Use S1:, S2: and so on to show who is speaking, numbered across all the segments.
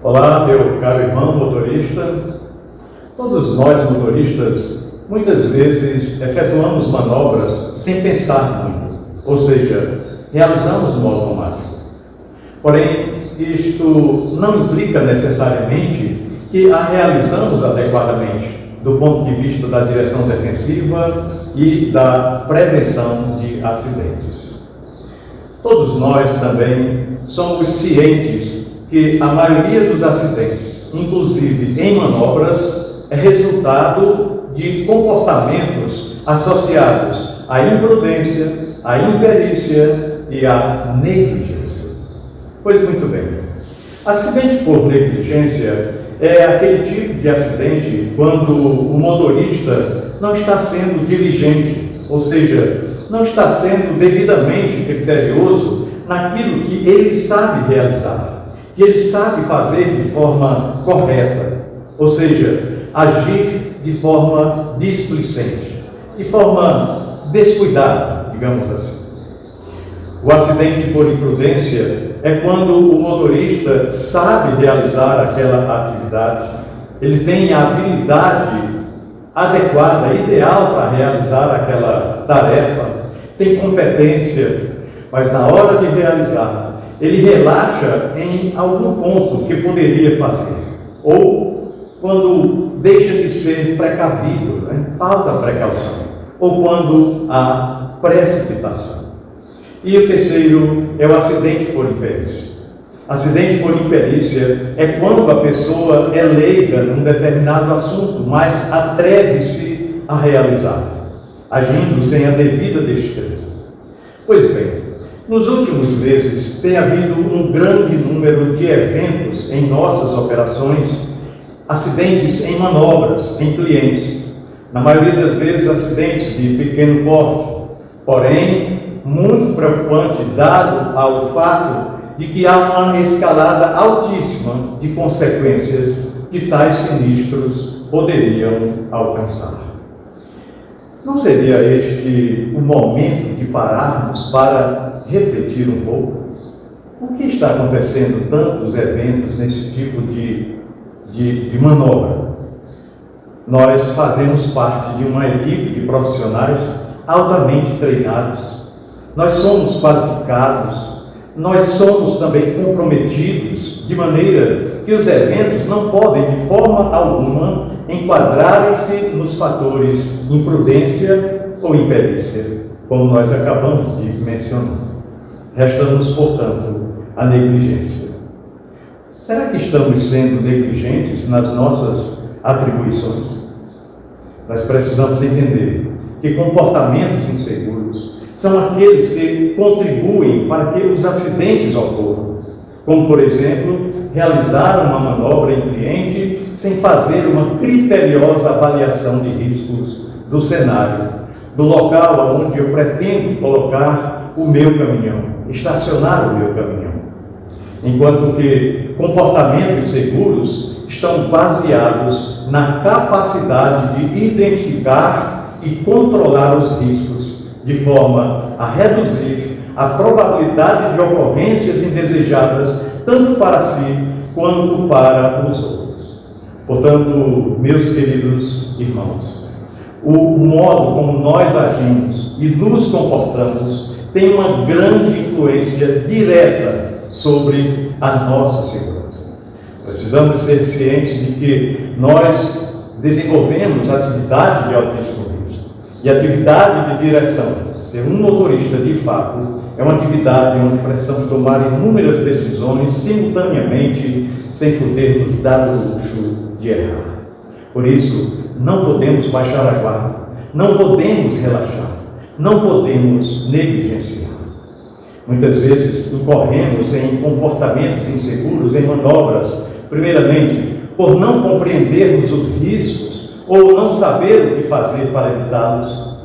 S1: Olá, meu caro irmão motorista. Todos nós motoristas, muitas vezes, efetuamos manobras sem pensar muito, ou seja, realizamos no automático. Porém, isto não implica necessariamente que a realizamos adequadamente, do ponto de vista da direção defensiva e da prevenção de acidentes. Todos nós também somos cientes que a maioria dos acidentes, inclusive em manobras, é resultado de comportamentos associados à imprudência, à imperícia e à negligência. Pois muito bem, acidente por negligência é aquele tipo de acidente quando o motorista não está sendo diligente, ou seja, não está sendo devidamente criterioso naquilo que ele sabe realizar, que ele sabe fazer de forma correta, ou seja, agir de forma displicente, de forma descuidada, digamos assim. O acidente por imprudência é quando o motorista sabe realizar aquela atividade, ele tem a habilidade adequada, ideal para realizar aquela tarefa, tem competência, mas na hora de realizar, ele relaxa em algum ponto que poderia fazer, ou quando deixa de ser precavido, falta precaução, ou quando há precipitação. E o terceiro é o acidente por imperícia. Acidente por imperícia é quando a pessoa é leiga num determinado assunto, mas atreve-se a realizar, agindo sem a devida destreza. Pois bem, nos últimos meses tem havido um grande número de eventos em nossas operações, acidentes em manobras, em clientes. Na maioria das vezes, acidentes de pequeno porte, porém, muito preocupante, dado ao fato de que há uma escalada altíssima de consequências que tais sinistros poderiam alcançar. Não seria este o momento de pararmos para refletir um pouco? O que está acontecendo tantos eventos nesse tipo de manobra? Nós fazemos parte de uma equipe de profissionais altamente treinados. Nós somos qualificados, nós somos também comprometidos, de maneira que os eventos não podem, de forma alguma, enquadrarem-se nos fatores imprudência ou imperícia, como nós acabamos de mencionar. Resta-nos, portanto, a negligência. Será que estamos sendo negligentes nas nossas atribuições? Nós precisamos entender que comportamentos inseguros são aqueles que contribuem para que os acidentes ocorram, como, por exemplo, realizar uma manobra em cliente sem fazer uma criteriosa avaliação de riscos do cenário, do local onde eu pretendo colocar o meu caminhão, estacionar o meu caminhão. Enquanto que comportamentos seguros estão baseados na capacidade de identificar e controlar os riscos, de forma a reduzir a probabilidade de ocorrências indesejadas, tanto para si quanto para os outros. Portanto, meus queridos irmãos, o modo como nós agimos e nos comportamos tem uma grande influência direta sobre a nossa segurança. Precisamos ser cientes de que nós desenvolvemos atividade de altíssimo risco. E atividade de direção, ser um motorista de fato, é uma atividade onde precisamos tomar inúmeras decisões simultaneamente, sem podermos dar o luxo de errar. Por isso, não podemos baixar a guarda, não podemos relaxar, não podemos negligenciar. Muitas vezes incorremos em comportamentos inseguros, em manobras, primeiramente, por não compreendermos os riscos ou não saber o que fazer para evitá-los,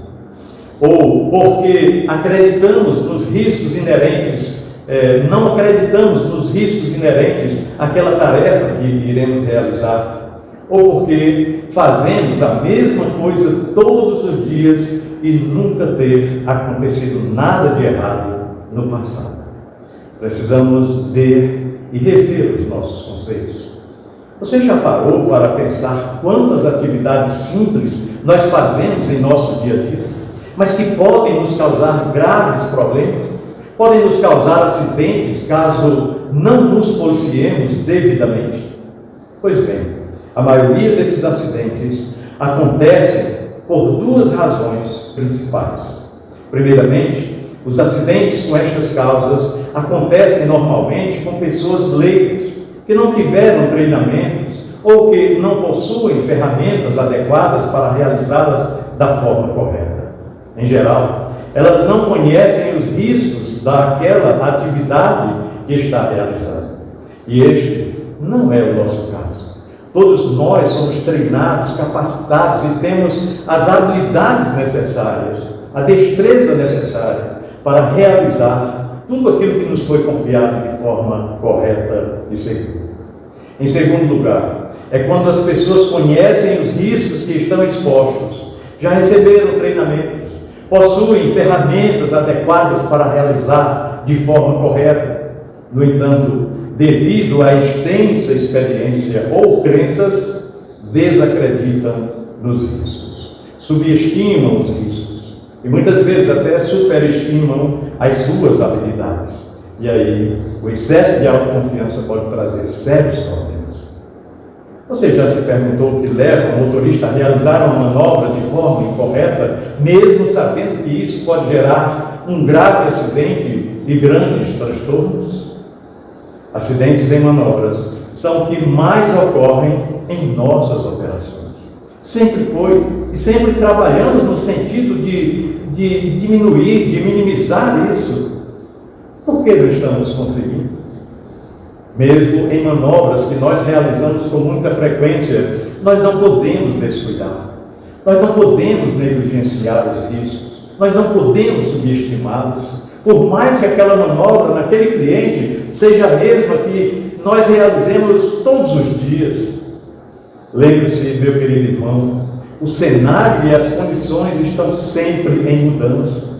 S1: ou porque acreditamos nos riscos inerentes, não acreditamos nos riscos inerentes àquela tarefa que iremos realizar, ou porque fazemos a mesma coisa todos os dias e nunca ter acontecido nada de errado no passado. Precisamos ver e rever os nossos conceitos. Você já parou para pensar quantas atividades simples nós fazemos em nosso dia a dia, mas que podem nos causar graves problemas, podem nos causar acidentes caso não nos policiemos devidamente? Pois bem, a maioria desses acidentes acontecem por duas razões principais. Primeiramente, os acidentes com estas causas acontecem normalmente com pessoas leigas, que não tiveram treinamentos ou que não possuem ferramentas adequadas para realizá-las da forma correta. Em geral, elas não conhecem os riscos daquela atividade que está realizando. E este não é o nosso caso. Todos nós somos treinados, capacitados e temos as habilidades necessárias, a destreza necessária para realizar tudo aquilo que nos foi confiado de forma correta e segura. Em segundo lugar, é quando as pessoas conhecem os riscos que estão expostos, já receberam treinamentos, possuem ferramentas adequadas para realizar de forma correta. No entanto, devido à extensa experiência ou crenças, desacreditam nos riscos, subestimam os riscos e muitas vezes até superestimam as suas habilidades. E aí, o excesso de autoconfiança pode trazer sérios problemas. Você já se perguntou o que leva o motorista a realizar uma manobra de forma incorreta, mesmo sabendo que isso pode gerar um grave acidente e grandes transtornos? Acidentes em manobras são o que mais ocorrem em nossas operações. Sempre foi e sempre trabalhamos no sentido de diminuir, de minimizar isso. Por que não estamos conseguindo? Mesmo em manobras que nós realizamos com muita frequência, nós não podemos descuidar. Nós não podemos negligenciar os riscos. Nós não podemos subestimá-los. Por mais que aquela manobra naquele cliente seja a mesma que nós realizemos todos os dias. Lembre-se, meu querido irmão, o cenário e as condições estão sempre em mudança.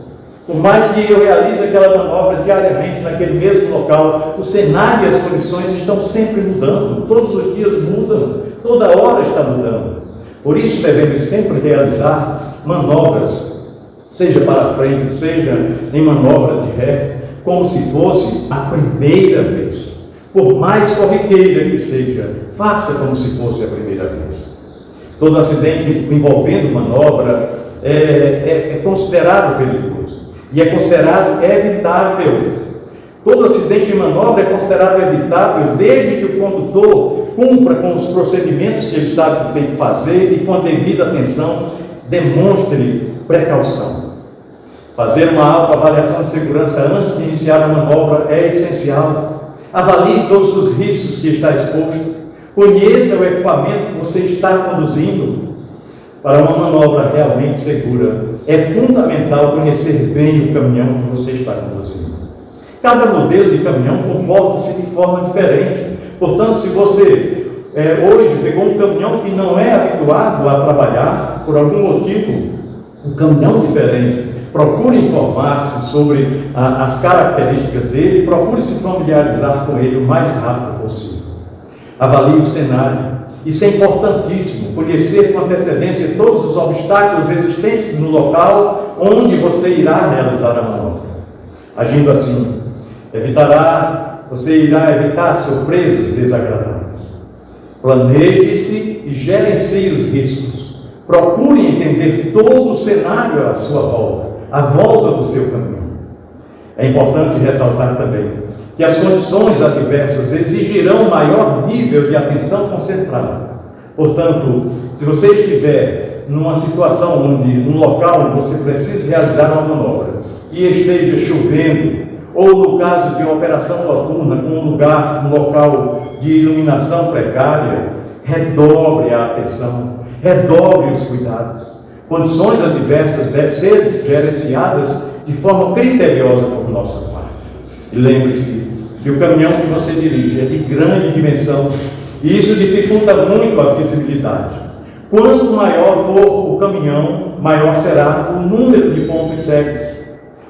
S1: Por mais que eu realize aquela manobra diariamente naquele mesmo local, o cenário e as condições estão sempre mudando, todos os dias mudam, toda hora está mudando. Por isso devemos sempre realizar manobras, seja para frente, seja em manobra de ré, como se fosse a primeira vez. Por mais corriqueira que seja, faça como se fosse a primeira vez. Todo acidente envolvendo manobra é considerado perigoso. E é considerado evitável. Todo acidente de manobra é considerado evitável desde que o condutor cumpra com os procedimentos que ele sabe que tem que fazer e com a devida atenção demonstre precaução. Fazer uma autoavaliação de segurança antes de iniciar a manobra é essencial. Avalie todos os riscos que está exposto. Conheça o equipamento que você está conduzindo. Para uma manobra realmente segura, é fundamental conhecer bem o caminhão que você está conduzindo. Cada modelo de caminhão comporta-se de forma diferente. Portanto, se você hoje pegou um caminhão que não é habituado a trabalhar, por algum motivo, um caminhão diferente, procure informar-se sobre as características dele, procure se familiarizar com ele o mais rápido possível. Avalie o cenário. Isso é importantíssimo, conhecer com antecedência todos os obstáculos existentes no local onde você irá realizar a manobra. Agindo assim, você irá evitar surpresas desagradáveis. Planeje-se e gerencie os riscos. Procure entender todo o cenário à sua volta, à volta do seu caminho. É importante ressaltar também que as condições adversas exigirão maior nível de atenção concentrada. Portanto, se você estiver numa situação num local onde você precisa realizar uma manobra e esteja chovendo, ou no caso de uma operação noturna com um local de iluminação precária, redobre a atenção, redobre os cuidados. Condições adversas devem ser gerenciadas de forma criteriosa por nossa parte. E lembre-se que o caminhão que você dirige é de grande dimensão e isso dificulta muito a visibilidade. Quanto maior for o caminhão, maior será o número de pontos cegos.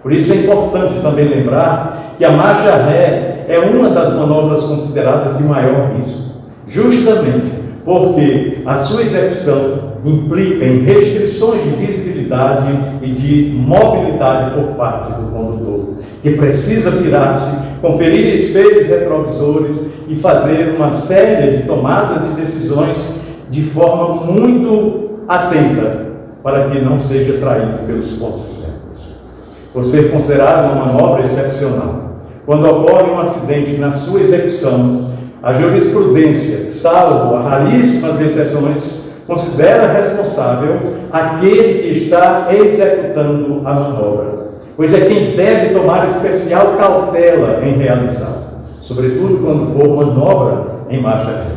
S1: Por isso é importante também lembrar que a marcha ré é uma das manobras consideradas de maior risco, justamente porque a sua execução implica em restrições de visibilidade e de mobilidade por parte do condutor, que precisa virar-se, conferir espelhos retrovisores e fazer uma série de tomadas de decisões de forma muito atenta para que não seja traído pelos pontos cegos. Por ser considerada uma manobra excepcional, quando ocorre um acidente na sua execução, a jurisprudência, salvo raríssimas exceções, considera responsável aquele que está executando a manobra, pois é quem deve tomar especial cautela em realizar, sobretudo quando for manobra em marcha ré.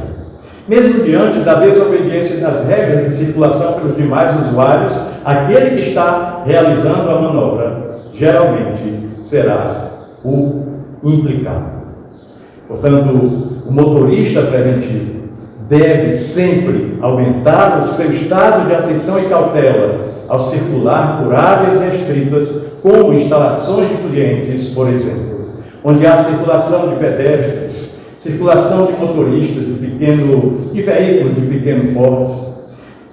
S1: Mesmo diante da desobediência das regras de circulação pelos demais usuários, aquele que está realizando a manobra geralmente será o implicado. Portanto, o motorista preventivo deve sempre aumentar o seu estado de atenção e cautela ao circular por áreas restritas, como instalações de clientes, por exemplo, onde há circulação de pedestres, circulação de motoristas de veículos de pequeno porte.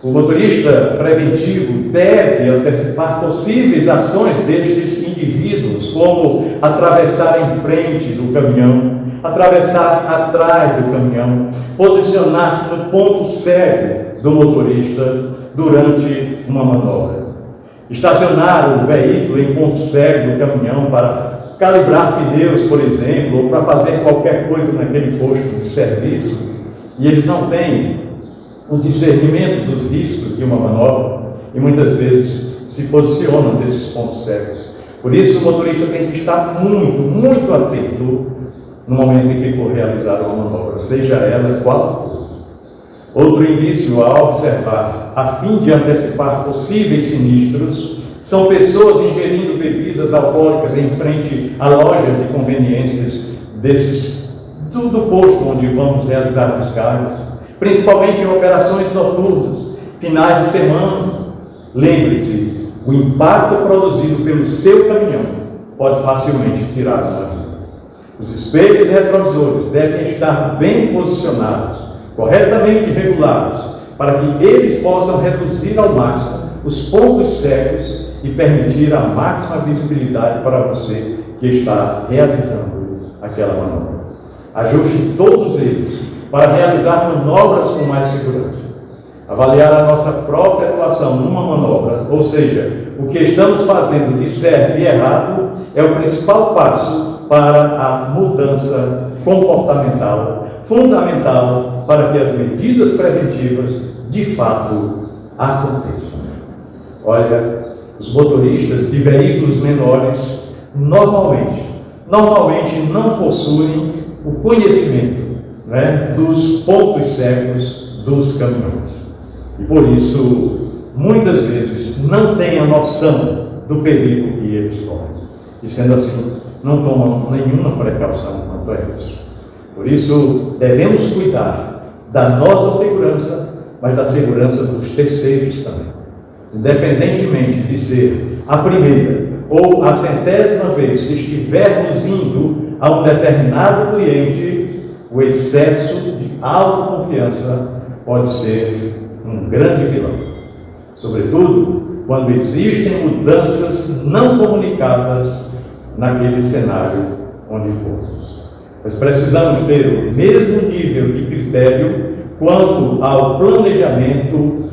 S1: O motorista preventivo deve antecipar possíveis ações destes indivíduos, como atravessar em frente do caminhão, atravessar atrás do caminhão, posicionar-se no ponto cego do motorista durante uma manobra, estacionar o veículo em ponto cego do caminhão para calibrar pneus, por exemplo, ou para fazer qualquer coisa naquele posto de serviço, e eles não têm o discernimento dos riscos de uma manobra e muitas vezes se posicionam nesses pontos cegos. Por isso, o motorista tem que estar muito atento no momento em que for realizar uma manobra, seja ela qual for. Outro indício a observar, a fim de antecipar possíveis sinistros, são pessoas ingerindo bebidas alcoólicas em frente a lojas de conveniências do posto onde vamos realizar descargas, principalmente em operações noturnas, finais de semana. Lembre-se, o impacto produzido pelo seu caminhão pode facilmente tirar uma vida. Os espelhos retrovisores devem estar bem posicionados, corretamente regulados, para que eles possam reduzir ao máximo os pontos cegos e permitir a máxima visibilidade para você que está realizando aquela manobra. Ajuste todos eles para realizar manobras com mais segurança. Avaliar a nossa própria atuação numa manobra, ou seja, o que estamos fazendo de certo e errado, é o principal passo para a mudança comportamental, fundamental para que as medidas preventivas de fato aconteçam. Olha, os motoristas de veículos menores normalmente não possuem o conhecimento, dos pontos cegos dos caminhões. E por isso, muitas vezes, não têm a noção do perigo que eles correm. E sendo assim, não tomam nenhuma precaução quanto a isso. Por isso, devemos cuidar da nossa segurança, mas da segurança dos terceiros também. Independentemente de ser a primeira ou a 100ª vez que estivermos indo a um determinado cliente, o excesso de autoconfiança pode ser um grande vilão. Sobretudo, quando existem mudanças não comunicadas naquele cenário onde formos. Nós precisamos ter o mesmo nível de critério quanto ao planejamento,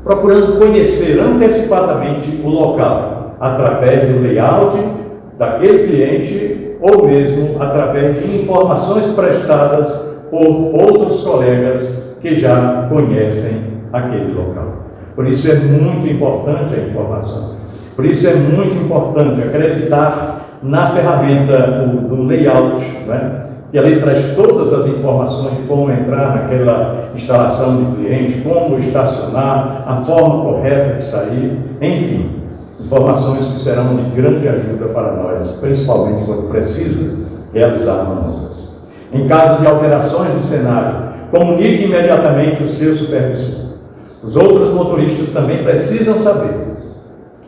S1: procurando conhecer antecipadamente o local, através do layout daquele cliente ou mesmo através de informações prestadas por outros colegas que já conhecem aquele local. Por isso é muito importante a informação. Por isso é muito importante acreditar na ferramenta do layout, que ali traz todas as informações de como entrar naquela instalação de cliente, como estacionar, a forma correta de sair, enfim, informações que serão de grande ajuda para nós, principalmente quando precisa realizar manobras. Em caso de alterações no cenário, comunique imediatamente o seu supervisor. Os outros motoristas também precisam saber.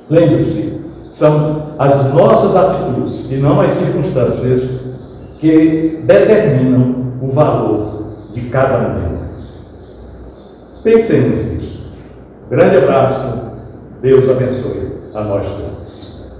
S1: Lembre-se, são as nossas atitudes atos e não as circunstâncias que determinam o valor de cada um de nós. Pensemos nisso. Grande abraço, Deus abençoe a nós todos.